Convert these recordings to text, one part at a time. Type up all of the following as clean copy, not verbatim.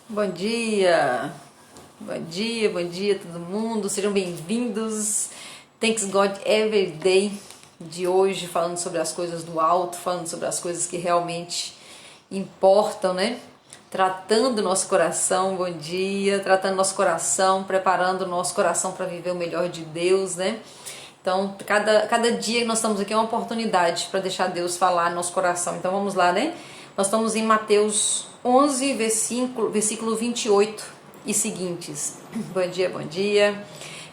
Bom dia todo mundo, sejam bem-vindos. Thanks God Every Day de hoje, falando sobre as coisas do alto, falando sobre as coisas que realmente importam, né? Tratando nosso coração, bom dia, tratando nosso coração, preparando o nosso coração para viver o melhor de Deus, né? Então, cada dia que nós estamos aqui é uma oportunidade para deixar Deus falar no nosso coração. Então, vamos lá, né? Nós estamos em Mateus 11, versículo 28 e seguintes. Bom dia, bom dia.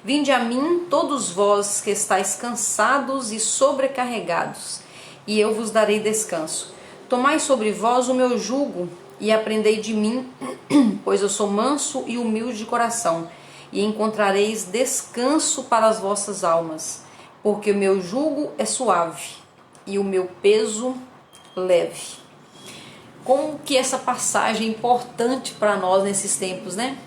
Vinde a mim, todos vós que estáis cansados e sobrecarregados, e eu vos darei descanso. Tomai sobre vós o meu jugo e aprendei de mim, pois eu sou manso e humilde de coração, e encontrareis descanso para as vossas almas, porque o meu jugo é suave e o meu peso leve. Como que essa passagem é importante para nós nesses tempos, né?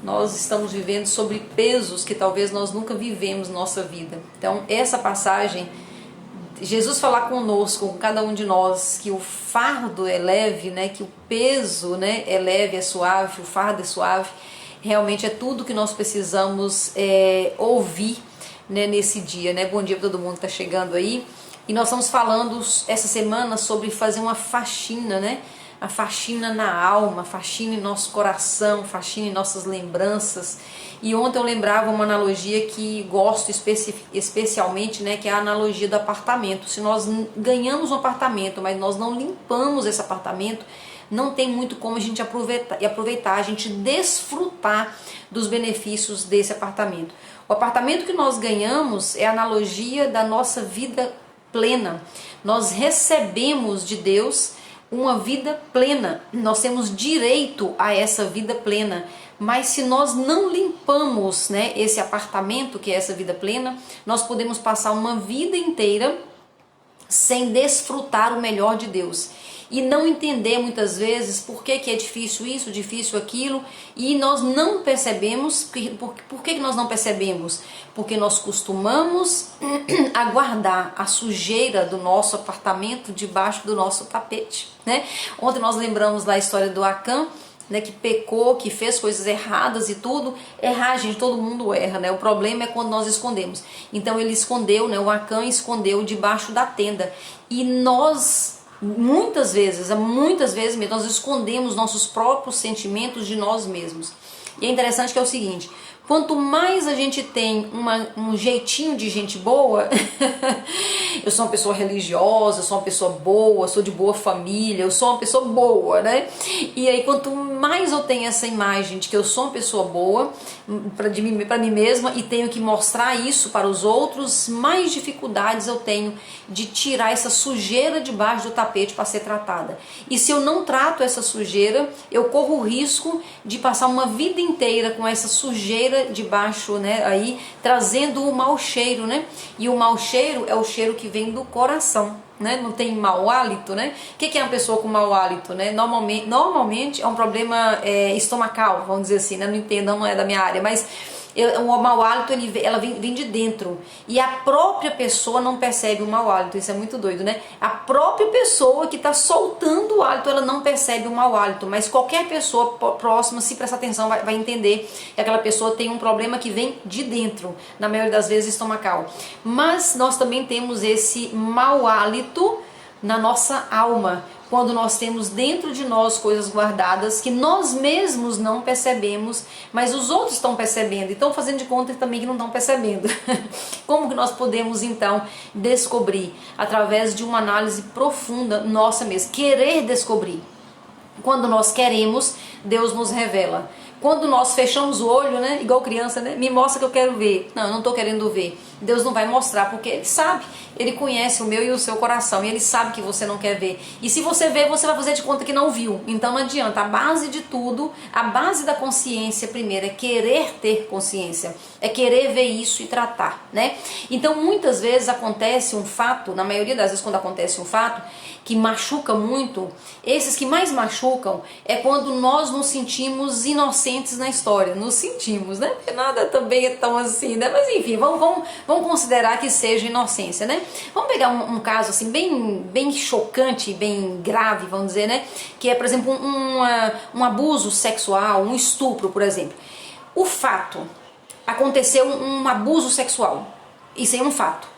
Nós estamos vivendo sobre pesos que talvez nós nunca vivemos na nossa vida. Então, essa passagem, Jesus falar conosco, com cada um de nós, que o fardo é leve, né? Que o peso, né, é leve, é suave, o fardo é suave, realmente é tudo que nós precisamos ouvir, né, nesse dia, né? Bom dia para todo mundo que está chegando aí. E nós estamos falando essa semana sobre fazer uma faxina, né? A faxina na alma, faxina em nosso coração, faxina em nossas lembranças. E ontem eu lembrava uma analogia que gosto especialmente, né? Que é a analogia do apartamento. Se nós ganhamos um apartamento, mas nós não limpamos esse apartamento, não tem muito como a gente aproveitar, a gente desfrutar dos benefícios desse apartamento. O apartamento que nós ganhamos é a analogia da nossa vida plena. Nós recebemos de Deus uma vida plena, nós temos direito a essa vida plena, mas se nós não limpamos, né, esse apartamento que é essa vida plena, nós podemos passar uma vida inteira sem desfrutar o melhor de Deus e não entender muitas vezes por que é difícil isso, difícil aquilo, e nós não percebemos. Por que nós não percebemos? Porque nós costumamos aguardar a sujeira do nosso apartamento debaixo do nosso tapete, né? Ontem nós lembramos lá a história do Acã, né, que pecou, que fez coisas erradas e tudo. Errar, gente, todo mundo erra, né? O problema é quando nós escondemos. Então ele escondeu, né? O Acã escondeu debaixo da tenda. E nós, muitas vezes mesmo, nós escondemos nossos próprios sentimentos de nós mesmos. E é interessante que é o seguinte: quanto mais a gente tem um jeitinho de gente boa, eu sou uma pessoa religiosa, eu sou uma pessoa boa, sou de boa família, eu sou uma pessoa boa, né? E aí quanto mais eu tenho essa imagem de que eu sou uma pessoa boa para mim mesma e tenho que mostrar isso para os outros, mais dificuldades eu tenho de tirar essa sujeira debaixo do tapete para ser tratada. E se eu não trato essa sujeira, eu corro o risco de passar uma vida inteira com essa sujeira debaixo, né, aí trazendo o mau cheiro, né? E o mau cheiro é o cheiro que vem do coração, né? Não tem mau hálito, né? O que é uma pessoa com mau hálito, né? Normalmente é um problema estomacal, vamos dizer assim, né? Não entendam, não é da minha área, mas o mau hálito ela vem de dentro, e a própria pessoa não percebe o mau hálito. Isso é muito doido, né? A própria pessoa que está soltando o hálito, ela não percebe o mau hálito, mas qualquer pessoa próxima, se prestar atenção, vai entender que aquela pessoa tem um problema que vem de dentro, na maioria das vezes estomacal. Mas nós também temos esse mau hálito na nossa alma, quando nós temos dentro de nós coisas guardadas que nós mesmos não percebemos, mas os outros estão percebendo e estão fazendo de conta também que não estão percebendo. Como que nós podemos então descobrir? Através de uma análise profunda nossa mesma, querer descobrir. Quando nós queremos, Deus nos revela. Quando nós fechamos o olho, né, igual criança, né, me mostra que eu quero ver. Não, eu não estou querendo ver. Deus não vai mostrar, porque Ele sabe. Ele conhece o meu e o seu coração, e Ele sabe que você não quer ver. E se você ver, você vai fazer de conta que não viu. Então não adianta. A base de tudo, a base da consciência primeiro é querer ter consciência, é querer ver isso e tratar, né? Então muitas vezes acontece um fato, na maioria das vezes quando acontece um fato que machuca muito, esses que mais machucam é quando nós nos sentimos inocentes na história. Nos sentimos, né? Porque nada também é tão assim, né? Mas enfim, vamos vamos considerar que seja inocência, né? Vamos pegar um caso assim bem chocante, bem grave, vamos dizer, né? Que é, por exemplo, um abuso sexual, um estupro, por exemplo. O fato, aconteceu um abuso sexual, isso é um fato.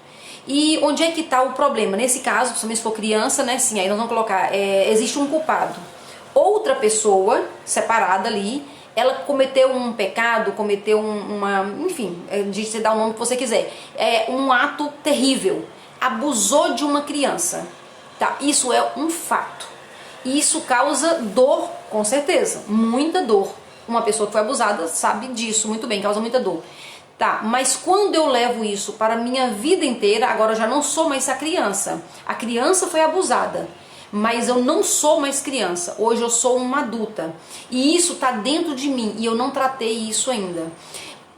E onde é que está o problema? Nesse caso, principalmente se for criança, né? Sim, aí nós vamos colocar, existe um culpado. Outra pessoa separada ali, ela cometeu um pecado, cometeu enfim, de você dar o nome que você quiser, um ato terrível, abusou de uma criança, tá? Isso é um fato, e isso causa dor, com certeza, muita dor. Uma pessoa que foi abusada sabe disso muito bem, causa muita dor. Tá, mas quando eu levo isso para a minha vida inteira, agora eu já não sou mais a criança foi abusada, mas eu não sou mais criança, hoje eu sou uma adulta, e isso está dentro de mim, e eu não tratei isso ainda.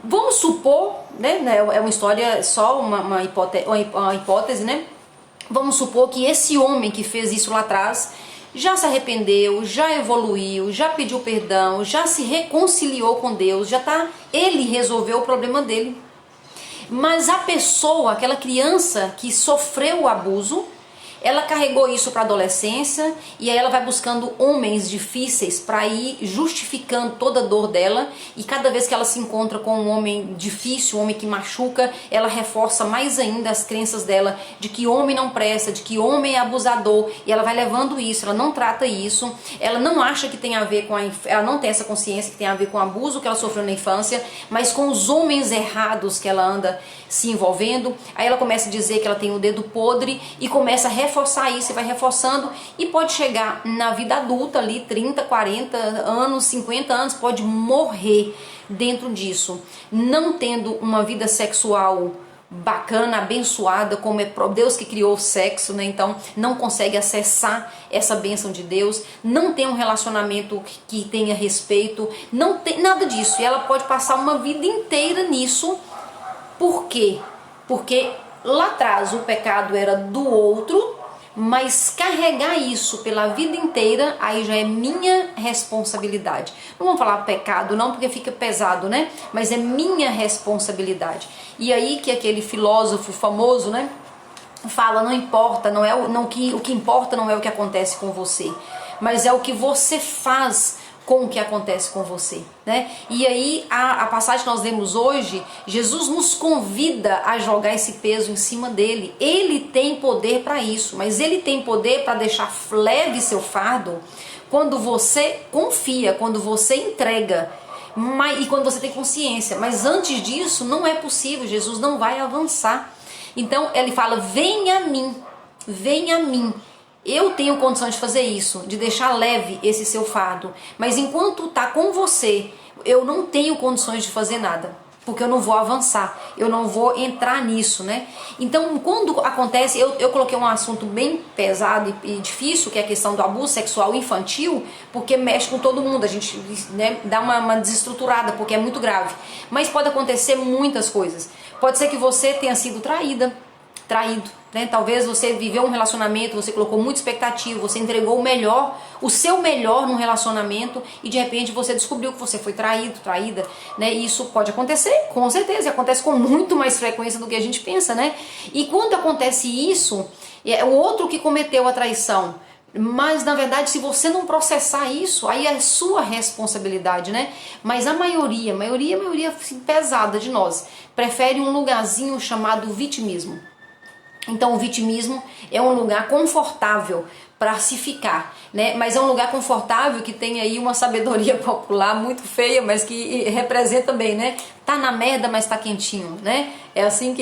Vamos supor, né, é uma história só, uma hipótese, né? Vamos supor que esse homem que fez isso lá atrás já se arrependeu, já evoluiu, já pediu perdão, já se reconciliou com Deus, ele resolveu o problema dele. Mas a pessoa, aquela criança que sofreu o abuso, ela carregou isso para a adolescência, e aí ela vai buscando homens difíceis para ir justificando toda a dor dela, e cada vez que ela se encontra com um homem difícil, um homem que machuca, ela reforça mais ainda as crenças dela de que homem não presta, de que homem é abusador, e ela vai levando isso, ela não trata isso, ela não acha que tem a ver com ela não tem essa consciência que tem a ver com o abuso que ela sofreu na infância, mas com os homens errados que ela anda se envolvendo. Aí ela começa a dizer que ela tem o dedo podre e começa a reforçar isso, e vai reforçando, e pode chegar na vida adulta ali, 30, 40 anos, 50 anos, pode morrer dentro disso, não tendo uma vida sexual bacana, abençoada, como é Deus que criou o sexo, né? Então não consegue acessar essa bênção de Deus, não tem um relacionamento que tenha respeito, não tem nada disso, e ela pode passar uma vida inteira nisso. Por quê? Porque lá atrás o pecado era do outro, mas carregar isso pela vida inteira, aí já é minha responsabilidade. Não vamos falar pecado não, porque fica pesado, né? Mas é minha responsabilidade. E aí que aquele filósofo famoso, né, fala, não importa, o que importa não é o que acontece com você, mas é o que você faz com o que acontece com você, né? E aí a passagem que nós lemos hoje, Jesus nos convida a jogar esse peso em cima dele. Ele tem poder para isso, mas ele tem poder para deixar leve seu fardo quando você confia, quando você entrega, e quando você tem consciência. Mas antes disso não é possível, Jesus não vai avançar. Então ele fala, venha a mim, venha a mim. Eu tenho condições de fazer isso, de deixar leve esse seu fardo, mas enquanto está com você, eu não tenho condições de fazer nada, porque eu não vou avançar, eu não vou entrar nisso, né? Então, quando acontece, eu coloquei um assunto bem pesado e difícil, que é a questão do abuso sexual infantil, porque mexe com todo mundo, a gente, né, dá uma desestruturada, porque é muito grave, mas pode acontecer muitas coisas. Pode ser que você tenha sido traído, né? Talvez você viveu um relacionamento, você colocou muita expectativa, você entregou o seu melhor num relacionamento, e de repente você descobriu que você foi traída, né? E isso pode acontecer, com certeza, e acontece com muito mais frequência do que a gente pensa, né? E quando acontece isso, é o outro que cometeu a traição. Mas na verdade, se você não processar isso, aí é sua responsabilidade, né? Mas a maioria assim, pesada de nós prefere um lugarzinho chamado vitimismo. Então o vitimismo é um lugar confortável para se ficar, né? Mas é um lugar confortável que tem aí uma sabedoria popular muito feia, mas que representa bem, né? Tá na merda, mas tá quentinho, né? É assim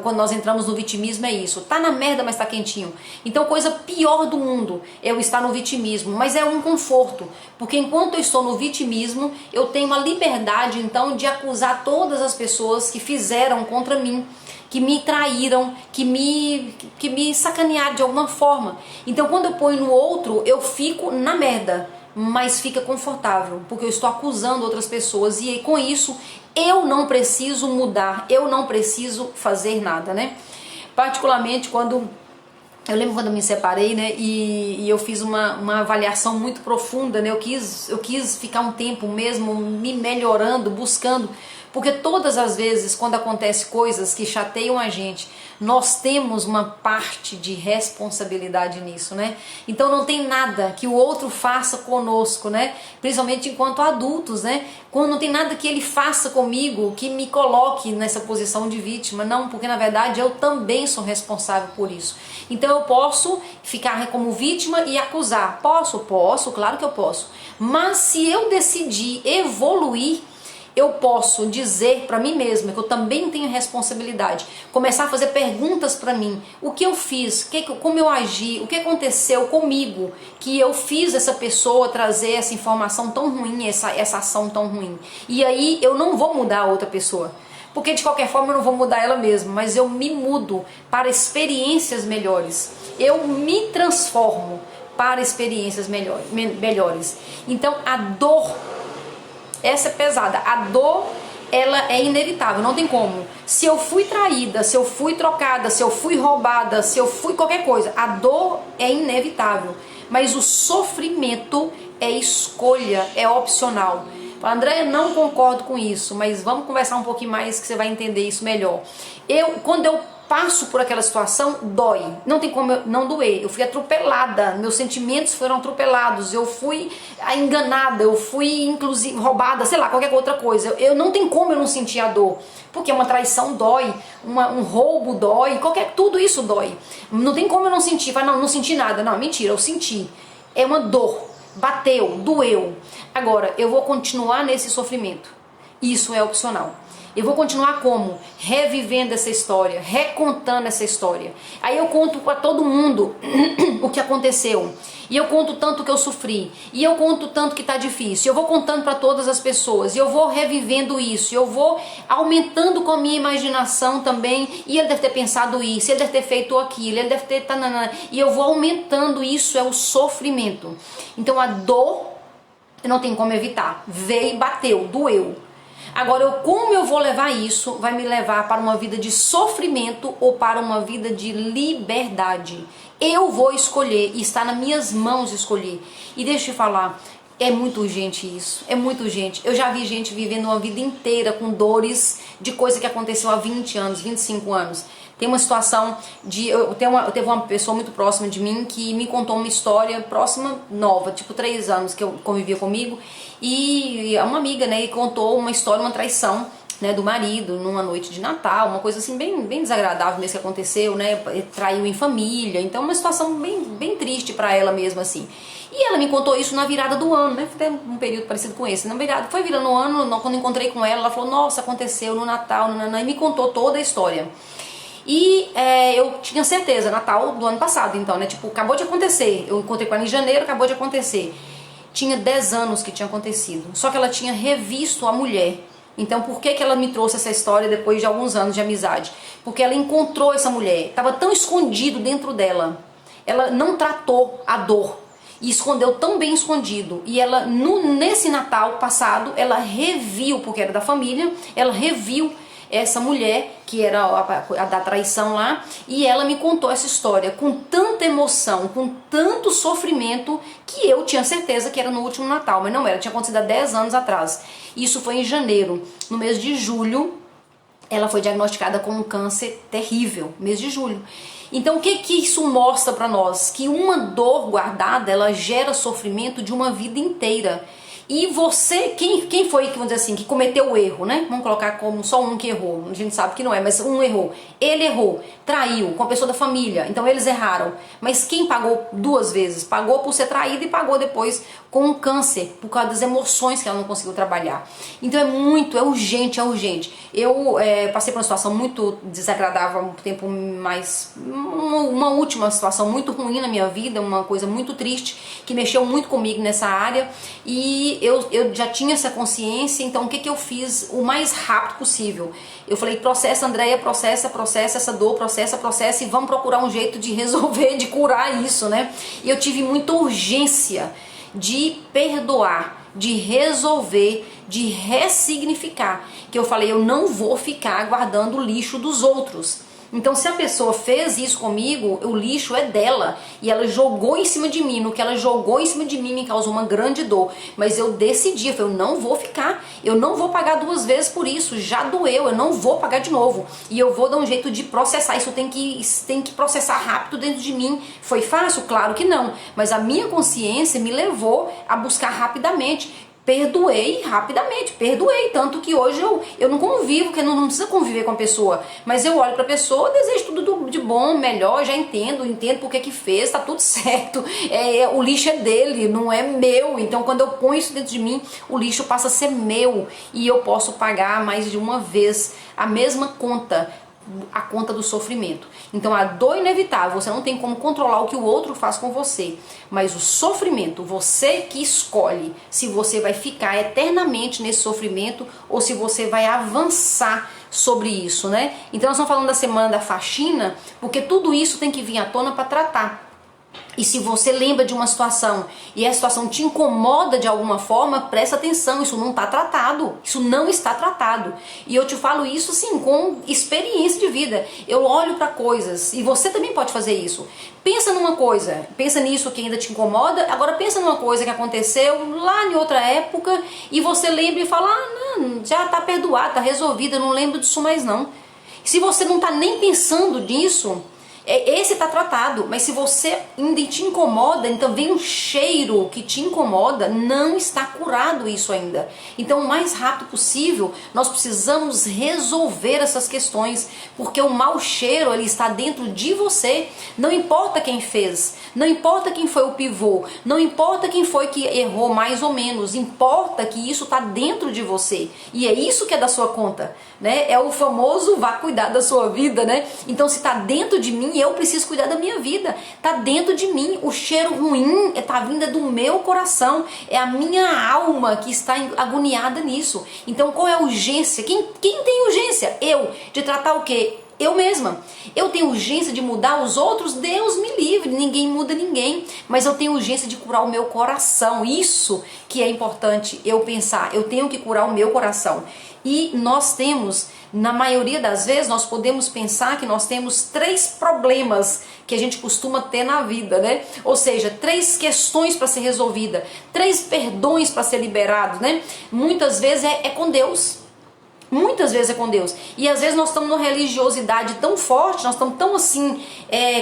quando nós entramos no vitimismo, é isso. Tá na merda, mas tá quentinho. Então, coisa pior do mundo é eu estar no vitimismo, mas é um conforto, porque enquanto eu estou no vitimismo, eu tenho a liberdade, então, de acusar todas as pessoas que fizeram contra mim, que me traíram, que me sacanearam de alguma forma. Então quando eu ponho no outro, eu fico na merda, mas fica confortável, porque eu estou acusando outras pessoas, e com isso eu não preciso mudar, eu não preciso fazer nada, né? Particularmente eu lembro quando eu me separei, né, e eu fiz uma avaliação muito profunda, né, eu quis ficar um tempo mesmo me melhorando, buscando, Porque todas as vezes quando acontecem coisas que chateiam a gente, nós temos uma parte de responsabilidade nisso, né? Então não tem nada que o outro faça conosco, né? Principalmente enquanto adultos, né? Quando não tem nada que ele faça comigo que me coloque nessa posição de vítima, não, porque na verdade eu também sou responsável por isso. Então eu posso ficar como vítima e acusar. Posso, claro que eu posso. Mas se eu decidir evoluir, eu posso dizer para mim mesma que eu também tenho responsabilidade, começar a fazer perguntas para mim, o que eu fiz, como eu agi, o que aconteceu comigo, que eu fiz essa pessoa trazer essa informação tão ruim, essa ação tão ruim. E aí eu não vou mudar a outra pessoa, porque de qualquer forma eu não vou mudar ela mesma, mas eu me mudo para experiências melhores, eu me transformo para experiências melhores. Então a dor, essa é pesada. A dor, ela é inevitável, não tem como. Se eu fui traída, se eu fui trocada, se eu fui roubada, se eu fui qualquer coisa, a dor é inevitável. Mas o sofrimento é escolha, é opcional. Andréia, não concordo com isso, mas vamos conversar um pouquinho mais que você vai entender isso melhor. Quando eu passo por aquela situação, dói. Não tem como não doer. Eu fui atropelada, meus sentimentos foram atropelados, eu fui enganada, eu fui inclusive roubada, sei lá, qualquer outra coisa. Eu não tem como eu não sentir a dor, porque uma traição dói, um roubo dói, tudo isso dói. Não tem como eu não sentir. Fala, não senti nada. Não, mentira, eu senti. É uma dor. Bateu, doeu. Agora, eu vou continuar nesse sofrimento. Isso é opcional. Eu vou continuar como? Revivendo essa história, recontando essa história. Aí eu conto para todo mundo o que aconteceu. E eu conto tanto que eu sofri. E eu conto tanto que tá difícil. Eu vou contando para todas as pessoas. E eu vou revivendo isso. Eu vou aumentando com a minha imaginação também. E ele deve ter pensado isso. Ele deve ter feito aquilo. Ele deve ter... E eu vou aumentando isso. É o sofrimento. Então a dor não tem como evitar. Veio, bateu, doeu. Agora, como eu vou levar isso, vai me levar para uma vida de sofrimento ou para uma vida de liberdade. Eu vou escolher e está nas minhas mãos escolher. E deixa eu te falar, é muito urgente isso, é muito urgente. Eu já vi gente vivendo uma vida inteira com dores de coisa que aconteceu há 20 anos, 25 anos. Tem uma situação teve uma pessoa muito próxima de mim que me contou uma história próxima, nova, tipo 3 anos que eu convivia comigo, e uma amiga, né, e contou uma história, uma traição, né, do marido numa noite de Natal, uma coisa assim bem desagradável mesmo que aconteceu, né, traiu em família, então uma situação bem triste pra ela mesmo assim. E ela me contou isso na virada do ano, né, foi um período parecido com esse, foi virando o ano, quando encontrei com ela falou, nossa, aconteceu no Natal, e me contou toda a história. E eu tinha certeza, Natal do ano passado, então, né, tipo, acabou de acontecer, eu encontrei com ela em janeiro, acabou de acontecer. Tinha 10 anos que tinha acontecido, só que ela tinha revisto a mulher. Então por que ela me trouxe essa história depois de alguns anos de amizade? Porque ela encontrou essa mulher, estava tão escondido dentro dela, ela não tratou a dor e escondeu tão bem escondido. E ela, nesse Natal passado, ela reviu, porque era da família, ela reviu essa mulher, que era a da traição lá, e ela me contou essa história com tanta emoção, com tanto sofrimento, que eu tinha certeza que era no último Natal, mas não era, tinha acontecido há 10 anos atrás. Isso foi em janeiro. No mês de julho, ela foi diagnosticada com um câncer terrível, mês de julho. Então o que isso mostra pra nós? Que uma dor guardada, ela gera sofrimento de uma vida inteira. E você, quem foi, vamos dizer assim, que cometeu o erro, né? Vamos colocar como só um que errou, a gente sabe que não é, mas um errou. Ele errou, traiu com a pessoa da família, então eles erraram. Mas quem pagou 2 vezes? Pagou por ser traído e pagou depois com um câncer, por causa das emoções que ela não conseguiu trabalhar. Então é urgente, é urgente. Eu passei por uma situação muito desagradável há um tempo mais, uma última situação muito ruim na minha vida, uma coisa muito triste, que mexeu muito comigo nessa área, e eu já tinha essa consciência. Então o que eu fiz o mais rápido possível? Eu falei, processa, Andréia, processa essa dor, processa e vamos procurar um jeito de resolver, de curar isso, né? E eu tive muita urgência de perdoar, de resolver, de ressignificar. Que eu falei, eu não vou ficar guardando o lixo dos outros. Então se a pessoa fez isso comigo, o lixo é dela, e ela jogou em cima de mim, no que ela jogou em cima de mim me causou uma grande dor, mas eu decidi, eu não vou ficar, eu não vou pagar 2 vezes por isso, já doeu, eu não vou pagar de novo, e eu vou dar um jeito de processar, isso tem que processar rápido dentro de mim. Foi fácil? Claro que não, mas a minha consciência me levou a buscar rapidamente. Perdoei rapidamente, perdoei, tanto que hoje eu não convivo, porque não precisa conviver com a pessoa, mas eu olho pra pessoa, desejo tudo de bom, melhor, já entendo porque que fez, tá tudo certo, o lixo é dele, não é meu, então quando eu ponho isso dentro de mim, o lixo passa a ser meu, e eu posso pagar mais de uma vez a mesma conta, a conta do sofrimento. Então a dor é inevitável, você não tem como controlar o que o outro faz com você, mas o sofrimento, você que escolhe se você vai ficar eternamente nesse sofrimento ou se você vai avançar sobre isso, né? Então nós estamos falando da semana da faxina, porque tudo isso tem que vir à tona para tratar. E se você lembra de uma situação e a situação te incomoda de alguma forma, presta atenção, isso não está tratado, isso não está tratado. E eu te falo isso assim, com experiência de vida. Eu olho para coisas, e você também pode fazer isso. Pensa numa coisa, pensa nisso que ainda te incomoda, agora pensa numa coisa que aconteceu lá em outra época, e você lembra e fala, não, já está perdoado, está resolvido, eu não lembro disso mais não. Se você não está nem pensando nisso, esse está tratado, mas se você ainda te incomoda, então vem um cheiro que te incomoda, não está curado isso ainda. Então o mais rápido possível nós precisamos resolver essas questões, porque o mau cheiro ele está dentro de você, não importa quem fez, não importa quem foi o pivô, não importa quem foi que errou mais ou menos, importa que isso está dentro de você, e é isso que é da sua conta, né? É o famoso vá cuidar da sua vida, né? Então se está dentro de mim, eu preciso cuidar da minha vida, tá dentro de mim, o cheiro ruim tá vindo do meu coração, é a minha alma que está agoniada nisso. Então qual é a urgência? Quem tem urgência? Eu, de tratar o quê? Eu mesma. Eu tenho urgência de mudar os outros? Deus me livre, ninguém muda ninguém, mas eu tenho urgência de curar o meu coração, isso que é importante eu pensar, eu tenho que curar o meu coração. E nós temos, na maioria das vezes, nós podemos pensar que nós temos 3 problemas que a gente costuma ter na vida, né? Ou seja, 3 questões para ser resolvida, 3 perdões para ser liberados, né? Muitas vezes é com Deus. Muitas vezes é com Deus. E às vezes nós estamos numa religiosidade tão forte, nós estamos tão assim,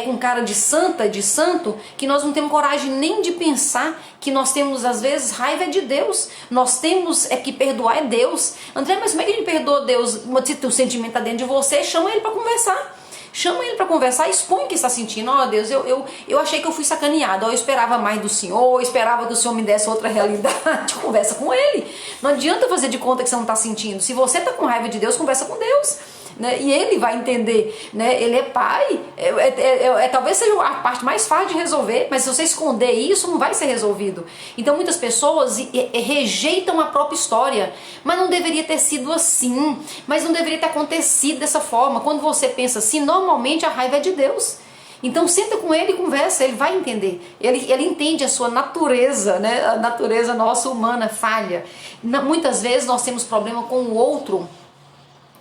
com cara de santa, de santo, que nós não temos coragem nem de pensar que nós temos às vezes raiva de Deus. Nós temos que perdoar é Deus. André, mas como é que a gente perdoa Deus? Se o sentimento está dentro de você, chama ele para conversar. Chama ele para conversar, expõe o que está sentindo. Ó, Deus, eu achei que eu fui sacaneado, eu esperava mais do Senhor, eu esperava que o Senhor me desse outra realidade. Conversa com ele. Não adianta fazer de conta que você não está sentindo. Se você está com raiva de Deus, conversa com Deus. Né? E ele vai entender, né? Ele é pai, talvez seja a parte mais fácil de resolver, mas se você esconder isso, não vai ser resolvido. Então muitas pessoas rejeitam a própria história, mas não deveria ter sido assim, mas não deveria ter acontecido dessa forma. Quando você pensa assim, normalmente a raiva é de Deus. Então senta com ele e conversa, ele vai entender. Ele entende a sua natureza, né? A natureza nossa humana falha. Muitas vezes nós temos problema com o outro.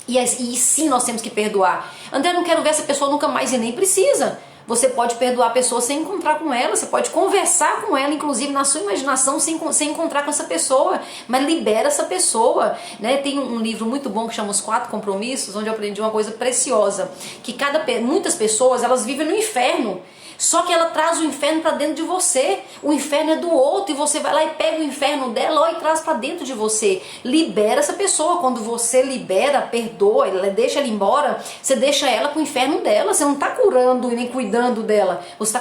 E sim, nós temos que perdoar. André, eu não quero ver essa pessoa nunca mais, e nem precisa. Você pode perdoar a pessoa sem encontrar com ela, você pode conversar com ela, inclusive na sua imaginação, sem encontrar com essa pessoa, mas libera essa pessoa, né? Tem um livro muito bom que chama Os 4 Compromissos, onde eu aprendi uma coisa preciosa, que muitas pessoas, elas vivem no inferno, só que ela traz o inferno para dentro de você. O inferno é do outro e você vai lá e pega o inferno dela e traz para dentro de você. Libera essa pessoa. Quando você libera, perdoa, deixa ela embora, você deixa ela com o inferno dela. Você não está curando e nem cuidando dela, você está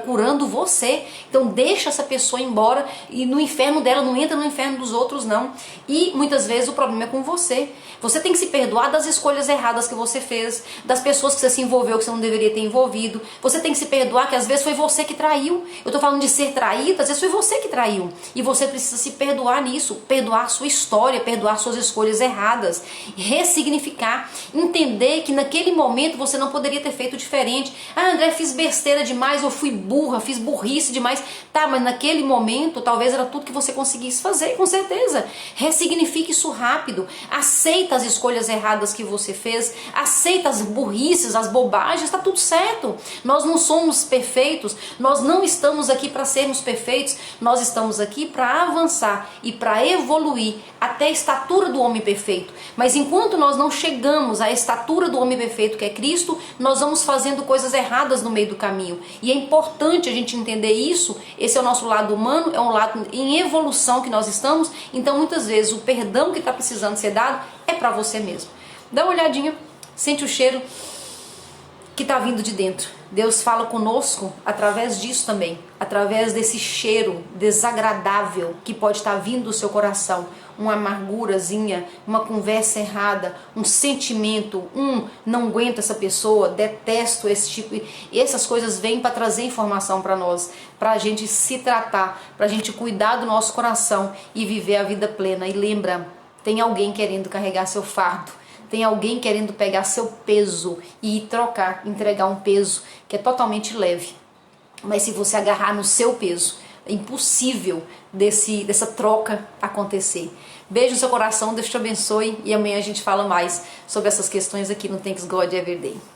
curando você. Então deixa essa pessoa embora e no inferno dela, não entra no inferno dos outros não. E muitas vezes o problema é com você. Você tem que se perdoar das escolhas erradas que você fez, das pessoas que você se envolveu que você não deveria ter envolvido. Você tem que se perdoar perdoar, que às vezes foi você que traiu. Eu tô falando de ser traído, às vezes foi você que traiu. E você precisa se perdoar nisso, perdoar sua história, perdoar suas escolhas erradas, ressignificar, entender que naquele momento você não poderia ter feito diferente. Ah, André, fiz besteira demais, eu fui burra, fiz burrice demais. Tá, mas naquele momento talvez era tudo que você conseguisse fazer, com certeza. Ressignifique isso rápido. Aceita as escolhas erradas que você fez, aceita as burrices, as bobagens, tá tudo certo. Nós não somos perfeitos, nós não estamos aqui para sermos perfeitos, nós estamos aqui para avançar e para evoluir até a estatura do homem perfeito. Mas enquanto nós não chegamos à estatura do homem perfeito, que é Cristo, nós vamos fazendo coisas erradas no meio do caminho. E é importante a gente entender isso. Esse é o nosso lado humano, é um lado em evolução que nós estamos. Então muitas vezes o perdão que está precisando ser dado é para você mesmo. Dá uma olhadinha, sente o cheiro que está vindo de dentro. Deus fala conosco através disso também, através desse cheiro desagradável que pode estar vindo do seu coração, uma amargurazinha, uma conversa errada, um sentimento, não aguento essa pessoa, detesto esse tipo, e essas coisas vêm para trazer informação para nós, para a gente se tratar, para a gente cuidar do nosso coração e viver a vida plena. E lembra, tem alguém querendo carregar seu fardo. Tem alguém querendo pegar seu peso e ir trocar, entregar um peso que é totalmente leve. Mas se você agarrar no seu peso, é impossível dessa troca acontecer. Beijo no seu coração, Deus te abençoe. E amanhã a gente fala mais sobre essas questões aqui no Thanks God Every Day.